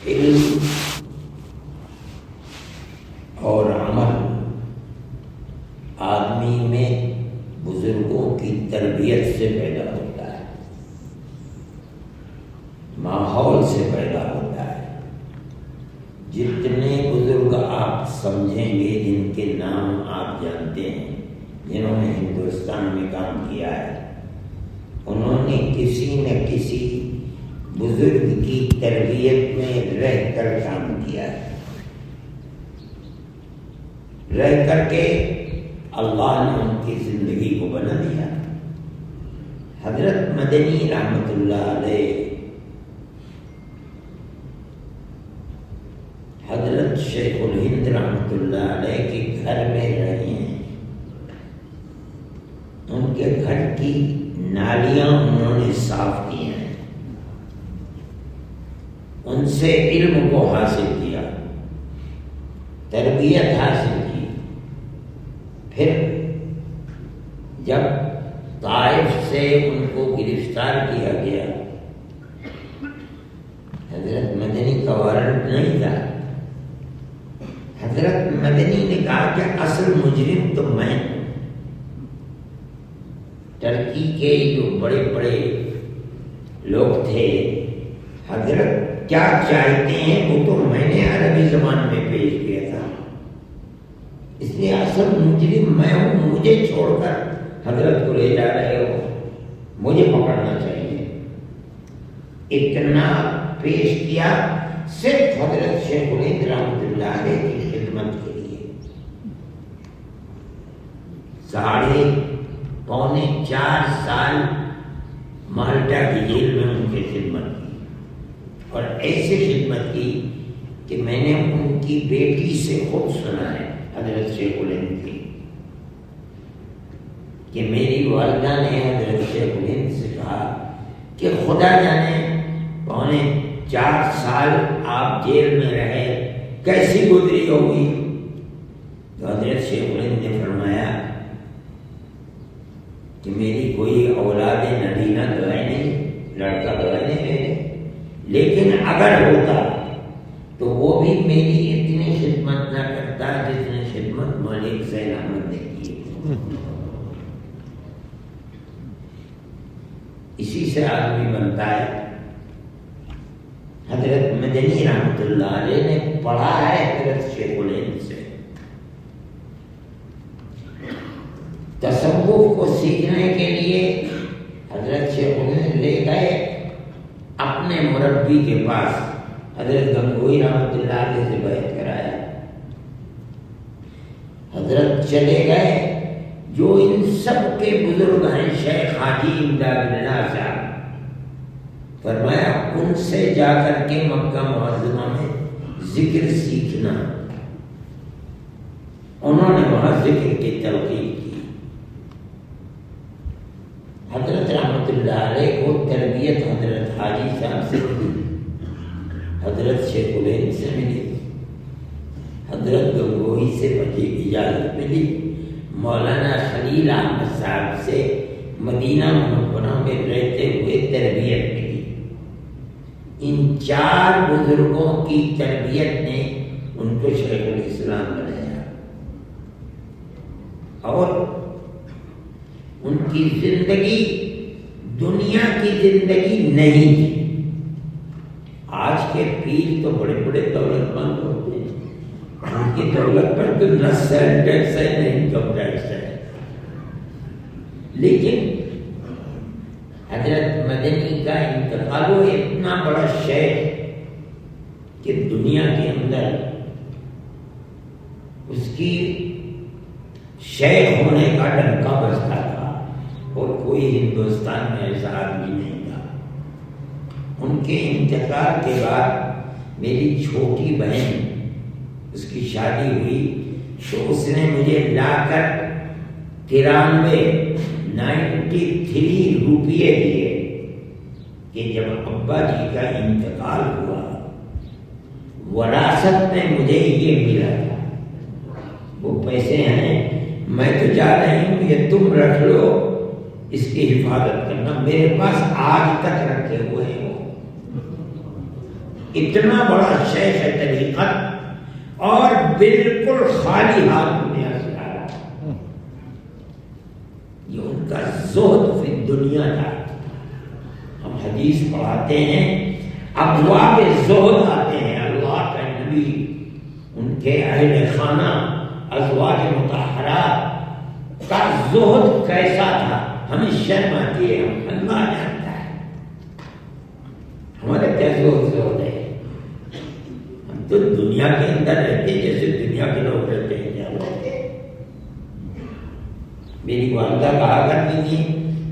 علم اور عمل آدمی میں بزرگوں کی تربیت سے پیدا ہوتا ہے، ماحول سے پیدا ہوتا ہے۔ جتنے بزرگ آپ سمجھیں گے، جن کے نام آپ جانتے ہیں، جنہوں نے ہندوستان میں کام کیا ہے، انہوں نے کسی نہ کسی بزرگ کی تربیت میں رہ کر کام کیا ہے، رہ کر کے اللہ نے ان کی زندگی کو بنا دیا۔ حضرت مدنی رحمت اللہ علیہ حضرت شیخ الہند رحمت اللہ علیہ کے گھر میں رہے ہیں۔ ان کے گھر کی نالیاں انہوں نے صاف کی ہیں، ان سے علم کو حاصل کیا، تربیت حاصل کی۔ پھر جب طائف سے ان کو گرفتار کیا گیا، حضرت مدنی کا وارنٹ نہیں تھا، حضرت مدنی نے کہا کہ اصل مجرم تو میں ہوں۔ ترکی کے جو بڑے بڑے لوگ تھے، حضرت کیا چاہتے ہیں وہ تو میں نے عربی زبان میں پیش کیا تھا، اس لیے اصل مجرم میں ہوں، مجھے چھوڑ کر حضرت کو لے جا رہے ہو، مجھے پکڑنا چاہیے۔ اتنا پیش کیا صرف حضرت شیخ الہند رحمۃ اللہ علیہ کی خدمت کے لیے۔ 3.25 سال مالٹا کی جیل میں ان کی خدمت کی، اور ایسی خدمت کی کہ میں نے ان کی بیٹی سے خود سنا ہے، حضرت شیخ الہند کی، کہ میری والدہ نے حضرت شیخ الہند سے کہا کہ خدا جانے 4.25 سال آپ جیل میں رہے، کیسی گزری ہوگی؟ تو حضرت شیخ الہند نے فرمایا کہ میری کوئی اولاد نبینہ تو ہے نہیں، لڑکا تو ہے نہیں میرے، لیکن اگر ہوتا تو وہ بھی میری اتنی خدمت نہ کرتا جتنی خدمت ملک زین احمد نے کی۔ اسی سے آدمی بنتا ہے۔ حضرت مدنی رحمت اللہ علیہ نے پڑھا ہے حضرت شیخ الہند سے، تصوف کو سیکھنے کے لیے حضرت شیخ الہند لے گئے اپنے مربی کے پاس، حضرت گنگوئی رحمت اللہ علیہ سے بیعت کرایا۔ حضرت چلے گئے، جو ان سب کے بزرگ ہیں، شیخ حاجی امداد اللہ صاحب، فرمایا ان سے جا کر کے مکہ معظمہ میں ذکر سیکھنا۔ انہوں نے وہاں ذکر کی تلقین کی۔ حضرت رحمت اللہ علیہ کو تربیت حضرت حاجی صاحب سے ملی، حضرت شیخ الہند سے ملی، حضرت گنگوئی سے اجازت ملی، مولانا خلیل احمد صاحب سے مدینہ منورہ میں رہتے ہوئے تربیت ملی۔ ان 4 بزرگوں کی تربیت نے ان کو شیخ الاسلام بنایا، اور ان کی زندگی دنیا کی زندگی نہیں تھی۔ آج کے پیر تو بڑے بڑے دولت مند ہوتے ہیں، ان کی دولت پر تو نہ سیل ٹیکس ہے نہ انکم ٹیکس ہے، لیکن حضرت مدنی کا انتقال ہو اتنا بڑا شیخ کہ دنیا کے اندر اس کی شیخ ہونے کا ڈنکا بجتا تھا، اور کوئی ہندوستان میں ایسا آدمی نہیں تھا۔ ان کے انتقال کے بعد میری چھوٹی بہن، اس کی شادی ہوئی تو اس نے مجھے لا کر 93 روپیے دیے کہ جب ابا جی کا انتقال ہوا وراثت میں مجھے یہ ملا تھا، وہ پیسے ہیں، میں تو جا رہی ہوں، یہ تم رکھ لو، اس کی حفاظت کرنا۔ میرے پاس آج تک رکھے ہوئے ہیں وہ، اتنا بڑا شیخ طریقت اور بالکل خالی ہاتھ دنیا سے آ رہا ہے. یہ ان کا زہد فی دنیا تھا. ہم حدیث پڑھاتے ہیں، ابواب زہد آتے ہیں. اللہ کا نبی، ان کے اہل خانہ ازواج مطہرات کا زہد کیسا تھا ہمیں شرم آتی ہے. ہم اللہ جانتا ہے ہمارا کیا زہد ہے. ہم تو دنیا کے اندر رہتے ہیں جیسے دنیا کے لوگ رہتے ہیں. کیا رہتے ہیں؟ میری والدہ کہا کرتی تھی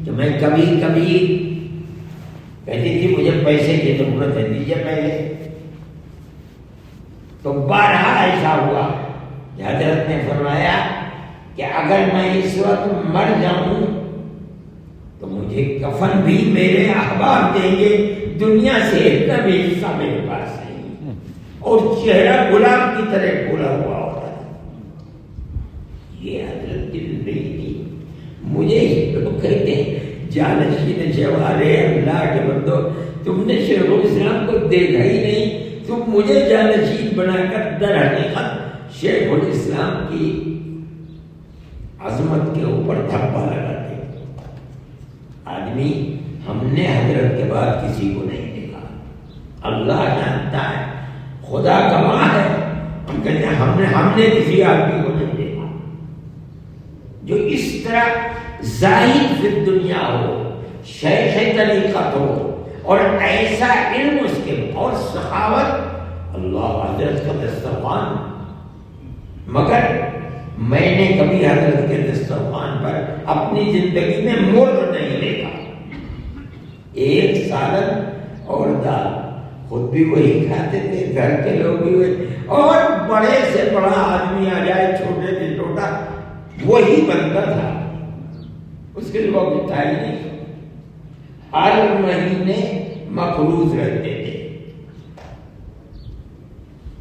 کہ میں کبھی کبھی کہتی تھی مجھے پیسے کی ضرورت ہے، دیجیے پہلے. تو بارہا ایسا ہوا کہ حضرت نے فرمایا کہ اگر میں اس وقت مر جاؤں تو مجھے کفن بھی میرے احباب دیں گے، دنیا سے اتنا بھی حصہ میرے پاس نہیں. اور چہرہ گلاب کی طرح کھلا ہوا ہوتا ہے. یہ حضرت کی زندگی تھی. مجھے لوگ کہتے ہیں جانشین جوارے اللہ کے بندو، تم نے شیخ الاسلام کو دیکھا ہی نہیں، تم مجھے جانشین بنا کر در حقیقت شیخ الاسلام کی عظمت کے اوپر دھبا لگاتے. آدمی ہم نے حضرت کے بعد کسی کو نہیں دیکھا. اللہ جانتا ہے، خدا گواہ ہے. ہم کہتے ہیں ہم نے کسی آدمی کو نہیں دیکھا جو اس طرح زاہد فی دنیا ہو، شیخ طریقت ہو، اور ایسا علم اس کے اور سخاوت. اللہ حضرت کا دسترخوان، مگر میں نے کبھی حضرت کے دسترخوان پر اپنی زندگی میں مرغ نہیں دیکھا. ایک سالن اور دال، خود بھی وہی کھاتے تھے، گھر کے لوگ بھی وہی، اور بڑے سے بڑا آدمی آ جائے، چھوٹے سے چھوٹا وہی بنتا تھا. اس کے لوگ مٹھا ہی نہیں. ہر مہینے مقروض رہتے تھے.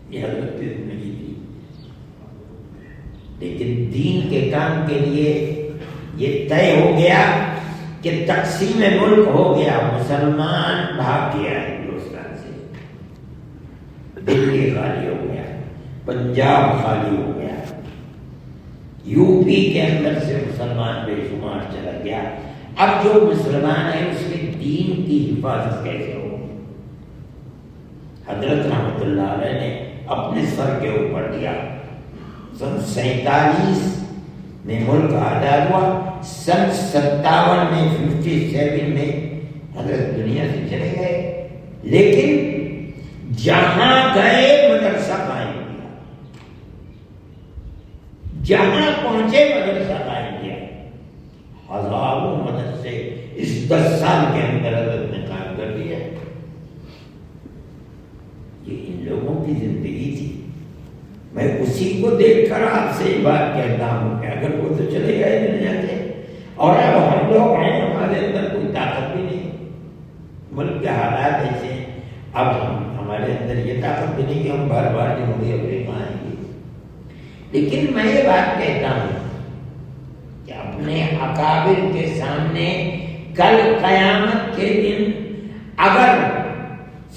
یہ حضرت کی زندگی تھی. لیکن دین کے کام کے لیے یہ طے ہو گیا کہ تقسیم ملک ہو گیا. مسلمان بھاگ گیا ہندوستان سے. دلی خالی ہو گیا، پنجاب خالی ہو گیا، یو پی کے اندر سے مسلمان بے شمار چلا گیا. اب جو مسلمان ہے اس کے دین کی حفاظت کیسے ہو؟ حضرت رحمۃ اللہ علیہ نے اپنے سر کے اوپر دیا. سن 47 میں ملک آزاد ہوا. سن 57 میں 57 میں حضرت دنیا سے چلے گئے. لیکن جہاں گئے مدرسہ قائم کیا، جہاں پہنچے مدرسہ قائم کیا. ہزاروں مدرسے اس 10 سال کے اندر حضرت نے قائم کر دیا. یہ ان لوگوں کی زندگی تھی. میں اسی کو دیکھ کر آپ سے یہ بات کہتا ہوں کہ اگر وہ تو چلے گئے دنیا سے، اور اب ہم لوگ ہیں، ہمارے اندر کوئی طاقت بھی نہیں. ملک کے حالات ایسے ہیں. اب ہمارے اندر یہ طاقت بھی نہیں کہ ہم بار بار جنوبی افریقہ آئیں گے. لیکن میں یہ بات کہتا ہوں کہ اپنے اکابر کے سامنے کل قیامت کے دن اگر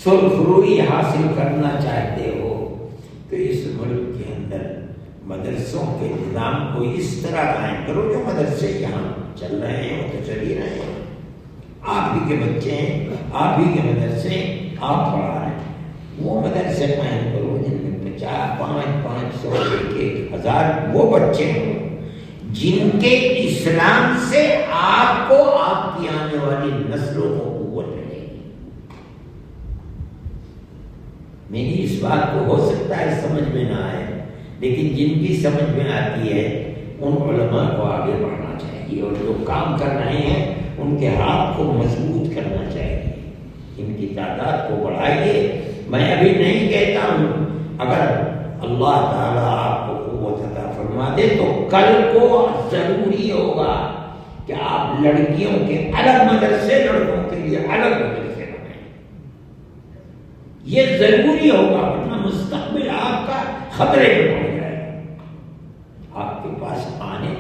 سرخروئی حاصل کرنا چاہتے ہو تو اس ملک کے اندر مدرسوں کے نظام کو اس طرح قائم کرو. جو مدرسے یہاں چل رہے ہیں وہ تو چل ہی رہے ہیں. آپ ہی کے بچے ہیں، آپ ہی کے مدرسے آپ پڑھا رہے ہیں. وہ مدرسے قائم کرو جن میں 50، 500، 1000 وہ بچے ہوں جن کے اسلام سے آپ کو، آپ کی آنے والی نسلوں کو قوت ملے گی. میری اس بات کو ہو سکتا ہے سمجھ میں نہ آئے، لیکن جن کی سمجھ میں آتی ہے ان علماء کو آگے بڑھنا چاہیے، اور جو کام کر رہے ہیں ان کے ہاتھ کو مضبوط کرنا چاہیے. ان کی تعداد کو بڑھائیے. میں ابھی نہیں کہتا ہوں، اگر اللہ تعالیٰ آپ کو قوت عطا فرما دے تو کل کو ضروری ہوگا کہ آپ لڑکیوں کے الگ مدرسے، لڑکوں کے لیے الگ مدرسے بنائیں. یہ ضروری ہوگا، ورنہ مستقبل آپ کا خطرے میں پڑ جائے گا. آپ کے پاس آنے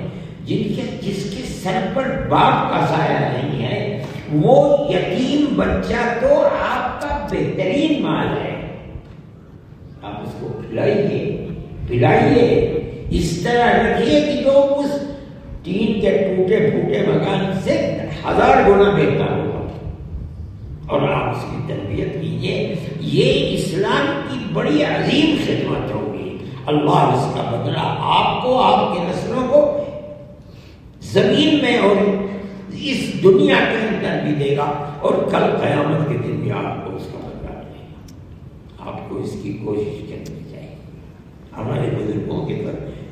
جس کے سر پر باپ کا سایہ نہیں ہے، وہ یتیم بچہ تو آپ کا بہترین مال ہے. اس کو پلائیے، اس طرح رکھیے کہ جو اس ٹین کے ٹوٹے پھوٹے مکان سے 1000 گنا بہتر ہوگا، اور آپ اس کی تربیت کیجیے۔ یہ اسلام کی بڑی عظیم خدمت ہوگی، اللہ اس کا بدلہ آپ کو، آپ کے نسلوں کو زمین میں اور اس دنیا کے اندر بھی دے گا، اور کل قیامت کے دن بھی آپ کو اس کا بدلہ دے گا۔ آپ کو اس کی کوشش کرنی چاہیے۔ ہمارے بزرگوں کے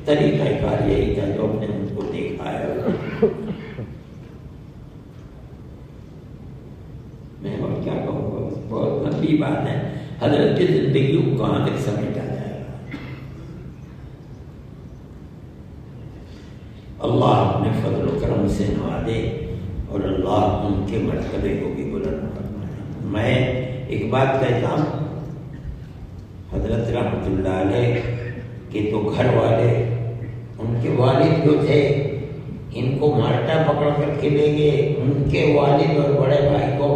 طریقہ کار یہی تھا جو ہم نے ان کو دیکھا ہے۔ میں اور کیا کہوں گا، بہت لمبی بات ہے، حضرت کی زندگی کو کہاں تک سمیٹا جائے گا۔ اللہ اپنے فضل و کرم سے نوازے اور اللہ ان کے مرتبے کو بھی بلند فرمائے۔ میں ایک بات کہتا ہوں، حضرت رحمۃ اللہ علیہ کے تو گھر والے، ان کے والد جو تھے ان کو مالٹا پکڑ کر کے لے گئے، ان کے والد اور بڑے بھائی کو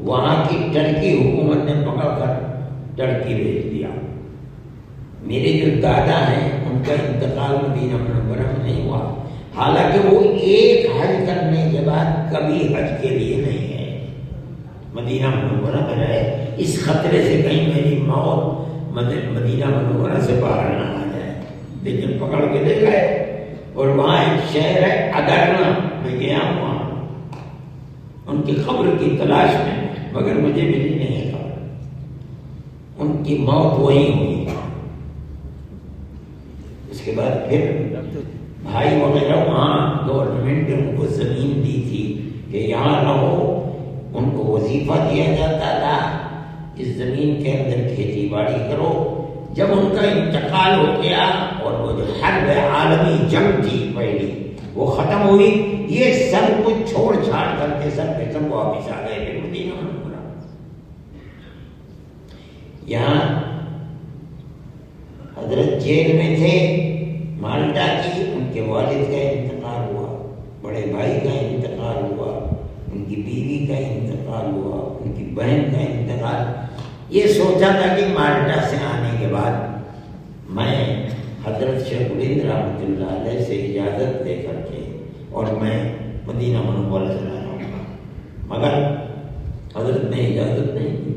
وہاں کی ٹرکی حکومت نے پکڑ کر ٹرکی بھیج دیا۔ میرے جو دادا ہیں ان کا انتقال مدینہ منورہ میں نہیں ہوا، حالانکہ وہ ایک حج کرنے کے بعد کبھی حج کے لیے نہیں گئے، مدینہ منورہ میں رہے، اس خطرے سے کہیں میری موت مدینہ منورہ سے باہر نہ آ جائے، لیکن پکڑ کے لے گئے۔ اور وہاں ایک شہر ہے ادرنا، میں گیا ہوں وہاں ان کی قبر کی تلاش میں، مگر مجھے ملی نہیں خبر، ان کی موت وہی ہوئی۔ اس کے بعد پھر بھائی وغیرہ وہاں گورنمنٹ نے ان کو زمین دی تھی کہ یہاں رہو، ان کو وظیفہ دیا جاتا تھا، اس زمین کے اندر کھیتی باڑی کرو۔ جب ان کا انتقال ہو گیا اور وہ جو حرب عالمی جنگ تھی پہلی وہ ختم ہوئی، یہ سب کچھ چھوڑ چھاڑ کر کے سب کے سب واپس آ گئے پھر مدینہ منورہ۔ یہاں حضرت جیل میں تھے مالٹا کی، ان کے والد کا انتقال ہوا، بڑے بھائی کا انتقال ہوا، ان کی بیوی کا انتقال ہوا، ان کی بہن کا انتقال۔ یہ سوچا تھا کہ مالٹا سے آنے کے بعد میں حضرت شیخ الہند رحمۃ اللہ علیہ سے اجازت لے کر کے اور میں مدینہ منورہ چلا جاؤں گا، مگر حضرت نے اجازت نہیں دی۔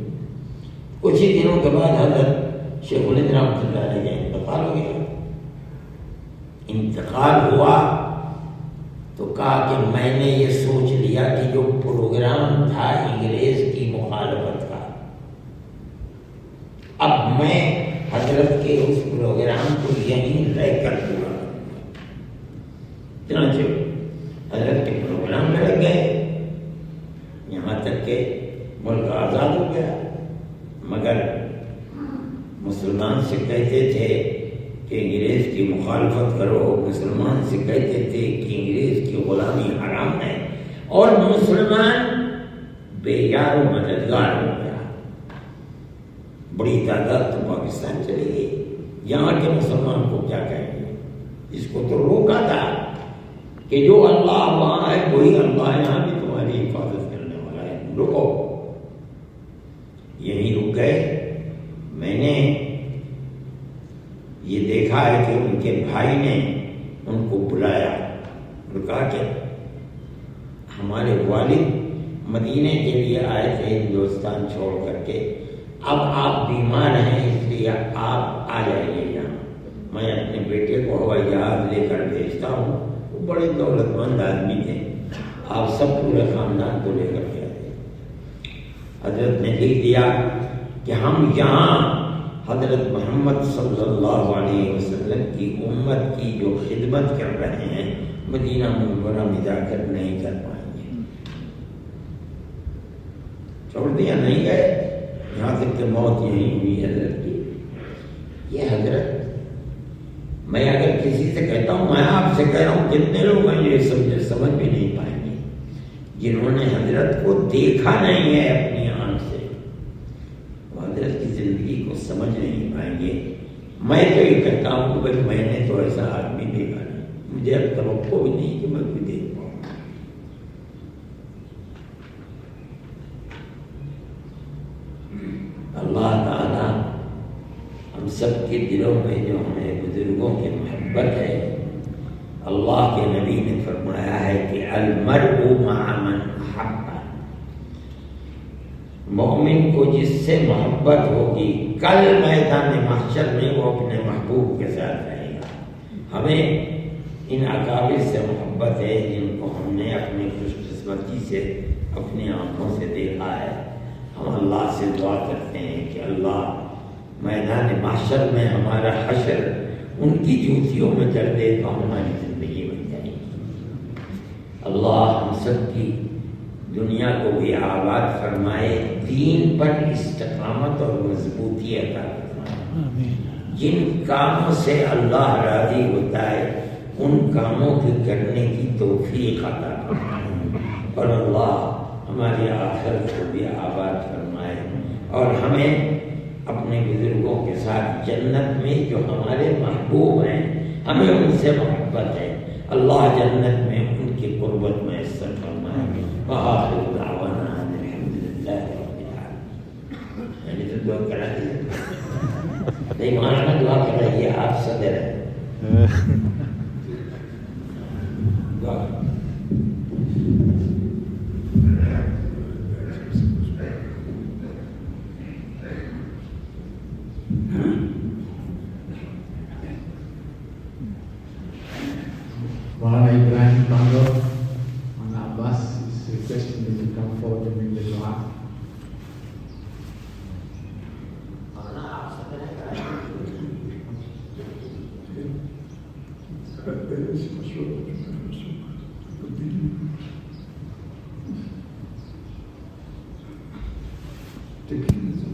کچھ ہی دنوں کے بعد حضرت شیخ الہند رحمۃ اللہ علیہ کا انتقال ہو گیا۔ انتقال ہوا تو کہا کہ میں نے یہ سوچ لیا کہ جو پروگرام تھا انگریز کی مخالفت کا، اب میں حضرت کے اس پروگرام کو یہیں رہ کر پورا کروں۔ چنانچہ حضرت کے پروگرام میں لگ گئے، یہاں تک کہ ملک آزاد ہو گیا، مگر مسلمان سے کہتے تھے کہ انگریز کی مخالفت کرو، مسلمان سے کہتے تھے کہ انگریز کی غلامی حرام ہے، اور مسلمان بے یار و مددگار ہو گیا۔ بڑی تعداد تو پاکستان چلی گئی، یہاں کے مسلمان کو کیا کہیں گے؟ اس کو تو روکا تھا کہ جو اللہ وہاں ہے وہی اللہ یہاں بھی تمہاری حفاظت کرنے والا ہے، رکو۔ یہیں رک گئے۔ میں نے یہ دیکھا ہے کہ ان کے بھائی نے ان کو بلایا اور کہا کہ ہمارے والد مدینے کے لیے آئے تھے ہندوستان چھوڑ کر کے، اب آپ بیمار ہیں اس لیے آپ آ جائیے یہاں، میں اپنے بیٹے کو ہوائی جہاز لے کر بھیجتا ہوں۔ وہ بڑے دولت مند آدمی تھے، آپ سب پورے خاندان کو لے کر کے آئے۔ حضرت نے لکھ دیا کہ ہم یہاں حضرت محمد صلی اللہ علیہ وسلم کی امت کی جو خدمت کر رہے ہیں مدینہ منورہ میں جا کر نہیں کر پائیں گے۔ چھوڑ دیا، نہیں گئے، یہاں تک کہ موت یہیں ہوئی حضرت کی۔ یہ حضرت، میں اگر کسی سے کہتا ہوں، میں آپ سے کہہ رہا ہوں، کتنے لوگ ہیں یہ سمجھ بھی نہیں پائیں گے جنہوں نے حضرت کو دیکھا نہیں ہے اپنی آنکھ سے، وہ حضرت کی زندگی کو سمجھ نہیں پائیں گے۔ میں تو یہ کہتا ہوں کہ بھائی میں نے تو ایسا آدمی دیکھا نہیں، مجھے اب توقع بھی نہیں کہ میں بھی دیکھ پاؤں۔ اللہ تعالیٰ ہم سب کے دلوں میں جو ہمیں بزرگوں کی محبت ہے، اللہ کے نبی نے فرمایا ہے کہ المرء مع من احب، مومن کو جس سے محبت ہوگی کل میدان محشر میں وہ اپنے محبوب کے ساتھ رہے گا۔ ہمیں ان اکابر سے محبت ہے جن کو ہم نے اپنی خوش قسمتی سے اپنی آنکھوں سے دیکھا ہے۔ ہم اللہ سے دعا کرتے ہیں کہ اللہ میدان محشر میں ہمارا حشر ان کی جوتیوں میں کر دے تو ہماری زندگی بن جائے گی۔ اللہ ہم سب کی دنیا کو بھی آباد فرمائے، دین پر استقامت اور مضبوطی عطا فرمائے۔ جن کاموں سے اللہ راضی ہوتا ہے ان کاموں کے کرنے کی توفیق عطا فرمائے، اور اللہ ہماری آخرت کو بھی آباد فرمائے، اور ہمیں اپنے بزرگوں کے ساتھ جنت میں جو ہمارے محبوب ہیں ہمیں ان سے محبت ہے، اللہ جنت میں ان کی قربت میسر فرمائے۔ وآخر دعوانا ان الحمد للہ رب العالمین۔ میں نے تو دعا کرا دی، نہیں ماننا دعا کر رہی ہے، آپ صدر ہیں دعا۔ Maulana Ibrahim Bangor, Maulana Abbas is requesting you to come forward to make the dua. Take it easy.